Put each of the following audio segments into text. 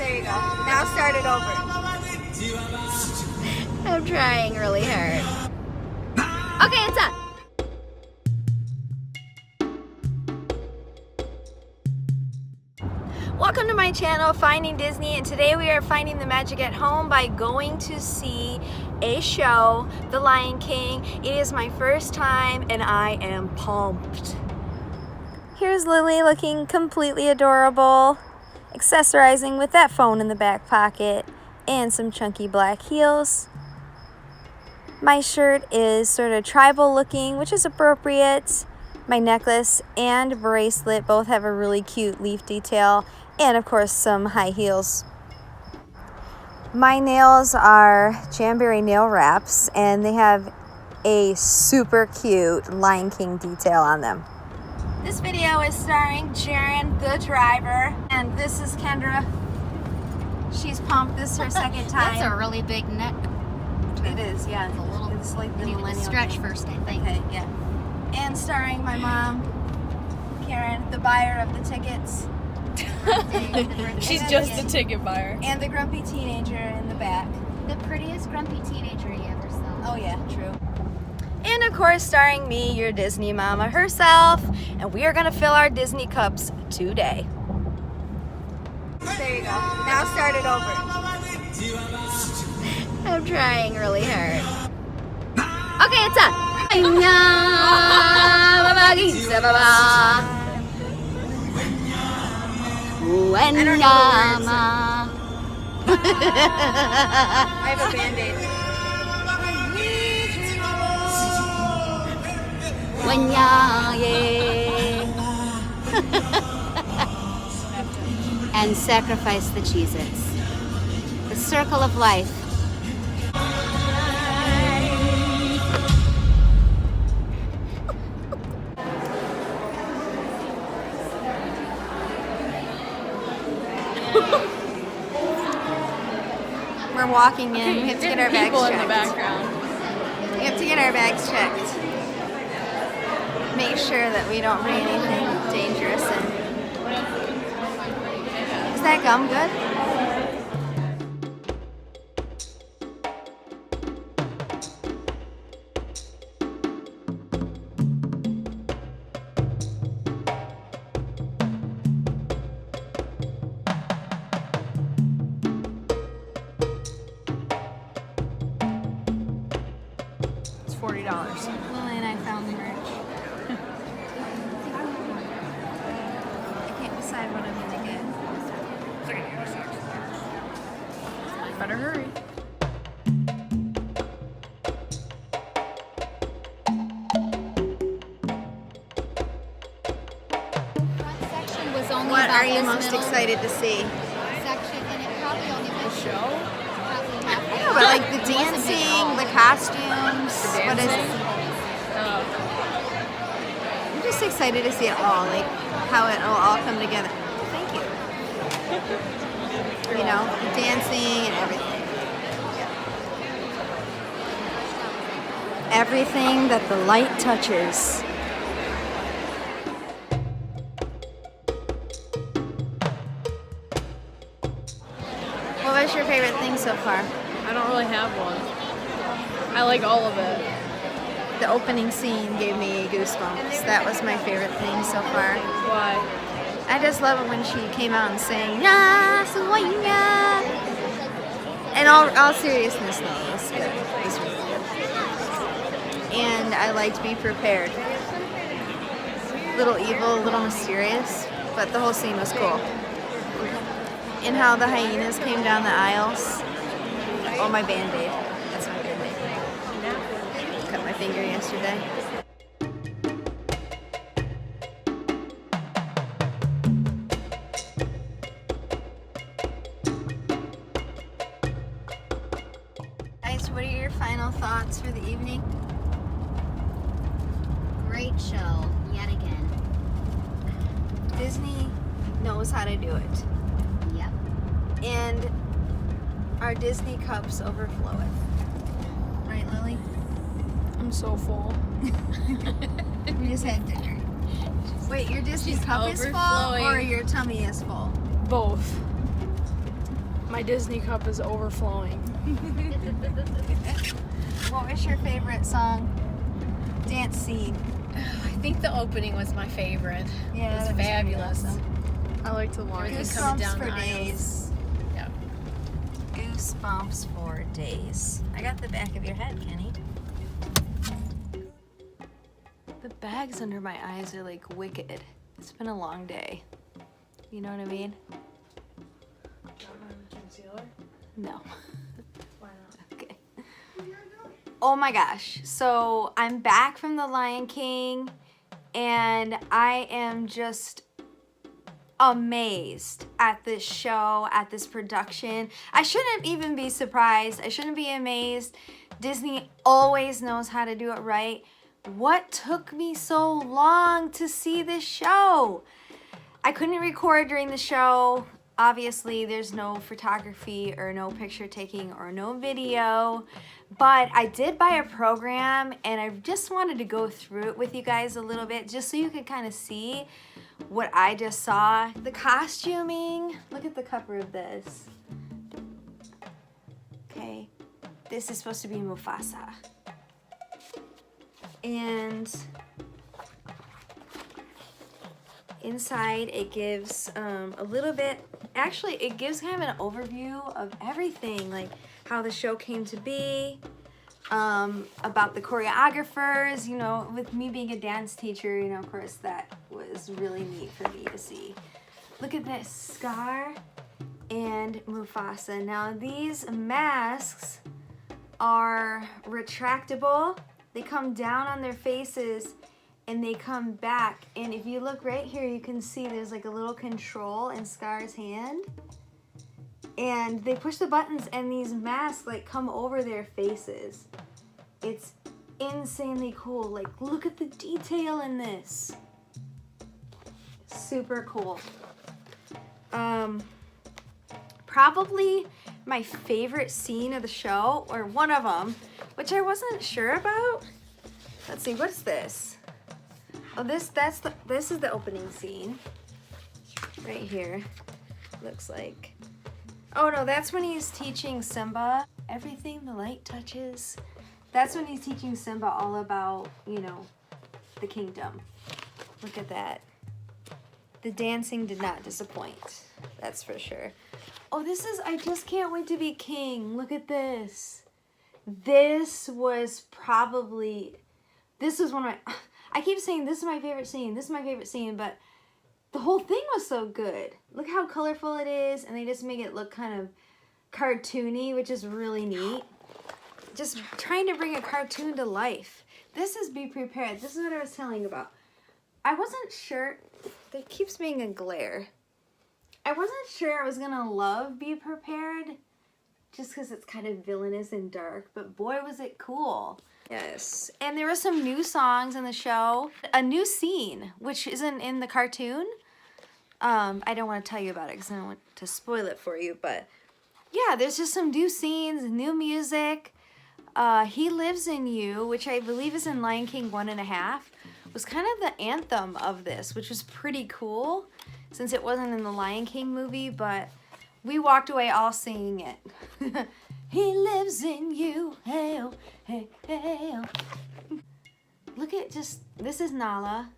There you go. Now start it over. I'm trying really hard. Okay, it's up. Welcome to my channel, Finding Disney, and today we are finding the magic at home by going to see a show, The Lion King. It is my first time and I am pumped. Here's Lily looking completely adorable, accessorizing with that phone in the back pocket and some chunky black heels. My shirt is sort of tribal looking, which is appropriate. My necklace and bracelet both have a really cute leaf detail, and of course some high heels. My nails are Jamberry nail wraps, and they have a super cute Lion King detail on them. This video is starring Jaren, the driver, and this is Kendra. She's pumped. This is her second time. That's a really big neck. It is, yeah. It's a little. It's like the You need to millennial stretch thing. first, I think. Okay, yeah. And starring my mom, Karen, the buyer of the tickets. She's just a ticket buyer. And the grumpy teenager in the back. The prettiest grumpy teenager you ever saw. Oh yeah, true. And of course starring me, your Disney mama herself. And we are gonna fill our Disney cups today. There you go. Now start it over. I'm trying really hard. Okay, it's up. I don't know the words. I have a Band-Aid. And sacrifice the Cheez-Its. The circle of life. We're walking in. We have to get our bags People checked. in the background. We have to get our bags checked. Make sure that we don't bring anything dangerous in. Is that gum good? It's $40. Lily and I found the merch. I can't decide what I'm gonna get. Better hurry. Section was only What about are you this most middle excited to see? section, and it probably only was Show? probably half. Yeah, but like the dancing, the costumes. What is dancing? I'm just excited to see it all, like how it will all come together. Thank you. You know, the dancing and everything. Everything that the light touches. What was your favorite thing so far? I don't really have one. I like all of it. The opening scene gave me goosebumps. That was my favorite thing so far. Why? I just love it when she came out and sang, "Ya, Suwanya." And all seriousness, no, it was good. It was really good. And I liked Be Prepared. Little evil, a little mysterious, but the whole scene was cool. And how the hyenas came down the aisles. Oh, my Band-Aid. That's my Band-Aid. Cut my finger yesterday. Guys, what are your final thoughts for the evening? Great show, yet again. Disney knows how to do it. Yep. And our Disney cups overfloweth. Right, Lily? I'm so full. We just had dinner. Wait, your Disney She's cup is full overflowing. or your tummy is full? Both. My Disney cup is overflowing. What was your favorite song? Dance scene. I think the opening was my favorite. Yeah, it was that was fabulous. pretty awesome. I like to watch it coming Goosebumps down for the aisles. days. Yeah. Goosebumps for days. I got the back of your head, Kenny. The bags under my eyes are like wicked. It's been a long day. You know what I mean? Concealer? No. Why not? Okay. Oh my gosh. So I'm back from The Lion King and I am just amazed at this show, at this production. I shouldn't even be surprised. I shouldn't be amazed. Disney always knows how to do it right. What took me so long to see this show? I couldn't record during the show. Obviously, there's no photography or no picture taking or no video, but I did buy a program and I just wanted to go through it with you guys a little bit just so you could kind of see what I just saw. The costuming, look at the cover of this. Okay, this is supposed to be Mufasa. And inside it gives a little bit, actually it gives kind of an overview of everything, like how the show came to be, about the choreographers, you know, with me being a dance teacher, you know, of course that was really neat for me to see. Look at this, Scar and Mufasa. Now these masks are retractable. They come down on their faces and they come back. And if you look right here, you can see there's like a little control in Scar's hand. And they push the buttons and these masks like come over their faces. It's insanely cool. Like, look at the detail in this. Super cool. Probably my favorite scene of the show, or one of them, which I wasn't sure about. Let's see, what's this? Oh, this is the opening scene. Right here. Looks like. Oh no, that's when he's teaching Simba everything the light touches. That's when he's teaching Simba all about, you know, the kingdom. Look at that. The dancing did not disappoint. That's for sure. Oh, this is, I just can't wait to be king. Look at this. This was probably, this was one of my, I keep saying this is my favorite scene, this is my favorite scene, but the whole thing was so good. Look how colorful it is, and they just make it look kind of cartoony, which is really neat. Just trying to bring a cartoon to life. This is Be Prepared. This is what I was telling you about. I wasn't sure, there keeps being a glare. I wasn't sure I was gonna love Be Prepared just because it's kind of villainous and dark, but boy was it cool. Yes, and there were some new songs in the show. A new scene, which isn't in the cartoon. I don't want to tell you about it because I don't want to spoil it for you, but yeah, there's just some new scenes, new music. He Lives in You, which I believe is in Lion King 1.5, was kind of the anthem of this, which was pretty cool since it wasn't in the Lion King movie, but we walked away all singing it. He lives in you, hey-oh, hey, hey-oh. Look at just, this is Nala.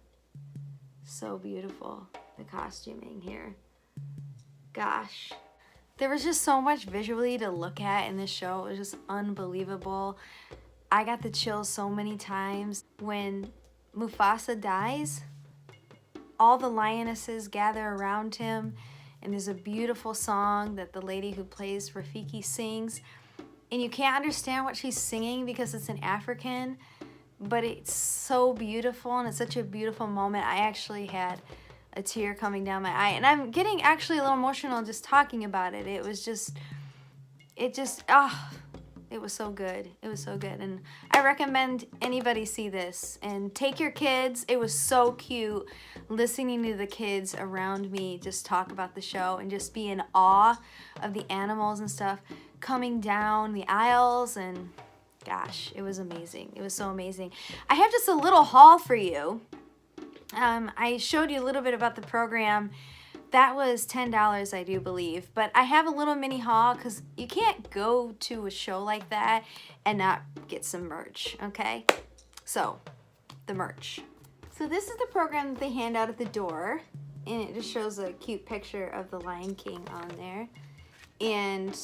So beautiful, the costuming here. Gosh. There was just so much visually to look at in this show. It was just unbelievable. I got the chills so many times. When Mufasa dies, all the lionesses gather around him, and there's a beautiful song that the lady who plays Rafiki sings, and you can't understand what she's singing because it's in African, but it's so beautiful, and it's such a beautiful moment. I actually had a tear coming down my eye, and I'm getting actually a little emotional just talking about it. It was just, it was so good. It was so good, and I recommend anybody see this and take your kids. It was so cute listening to the kids around me just talk about the show and just be in awe of the animals and stuff coming down the aisles, and gosh, it was amazing. It was so amazing. I have just a little haul for you. I showed you a little bit about the program That was $10, I do believe. But I have a little mini haul because you can't go to a show like that and not get some merch, okay? So, the merch. So this is the program that they hand out at the door, and it just shows a cute picture of the Lion King on there. And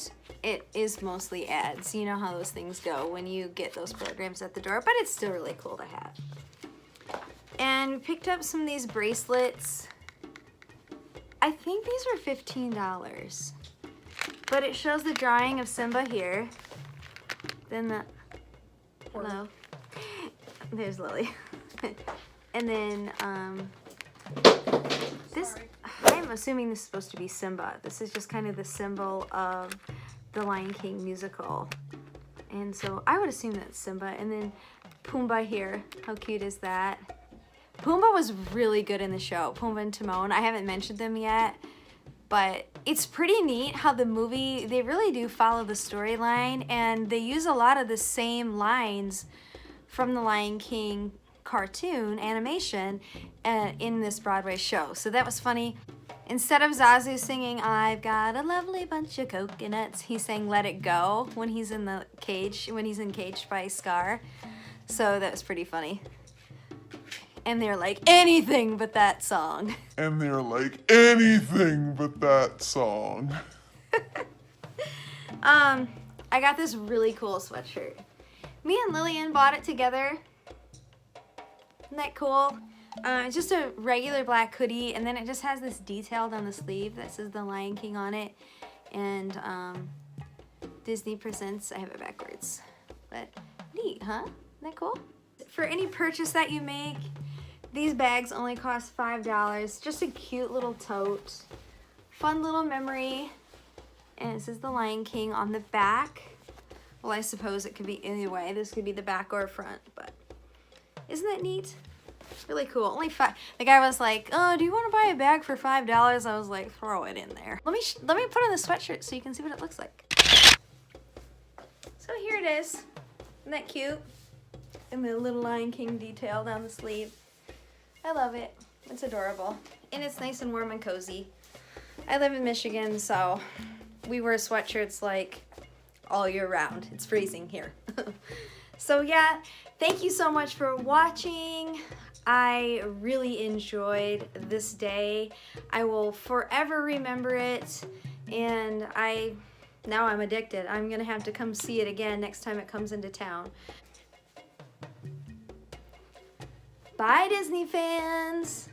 it is mostly ads. You know how those things go when you get those programs at the door, but it's still really cool to have. And we picked up some of these bracelets. I think these were $15, but it shows the drawing of Simba here. Then the, hello, there's Lily. And then this, I'm assuming this is supposed to be Simba. This is just kind of the symbol of the Lion King musical. And so I would assume that's Simba. And then Pumbaa here, how cute is that? Pumbaa was really good in the show, Pumbaa and Timon. I haven't mentioned them yet, but it's pretty neat how the movie, they really do follow the storyline, and they use a lot of the same lines from the Lion King cartoon animation in this Broadway show. So that was funny. Instead of Zazu singing, "I've got a lovely bunch of coconuts," he sang "Let It Go" when he's in the cage, when he's encaged by Scar. So that was pretty funny. And they're like, anything but that song. And they're like, anything but that song. I got this really cool sweatshirt. Me and Lillian bought it together. Isn't that cool? It's just a regular black hoodie, and then it just has this detail down the sleeve that says the Lion King on it. And Disney Presents, I have it backwards. But neat, huh? Isn't that cool? For any purchase that you make, these bags only cost $5. Just a cute little tote. Fun little memory. And it says the Lion King on the back. Well, I suppose it could be either way. This could be the back or front, but isn't that neat? Really cool. Only $5. The guy was like, "Oh, do you want to buy a bag for $5?" I was like, "Throw it in there." Let me put on the sweatshirt so you can see what it looks like. So here it is. Isn't that cute? And the little Lion King detail down the sleeve. I love it. It's adorable. And it's nice and warm and cozy. I live in Michigan, so we wear sweatshirts like all year round. It's freezing here. So yeah, thank you so much for watching. I really enjoyed this day. I will forever remember it, and now I'm addicted. I'm gonna have to come see it again next time it comes into town. Bye, Disney fans!